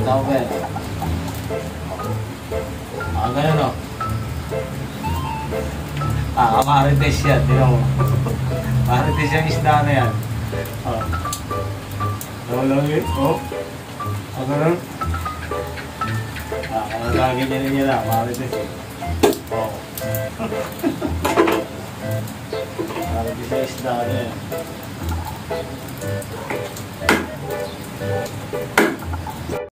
over. Ganun o. Marites yan. Tinaw mo. Marites yung isda na yan. Lang oh. Ganun. Lagi niya rin nila. Marites eh. Oh. Marites yung isda na yan.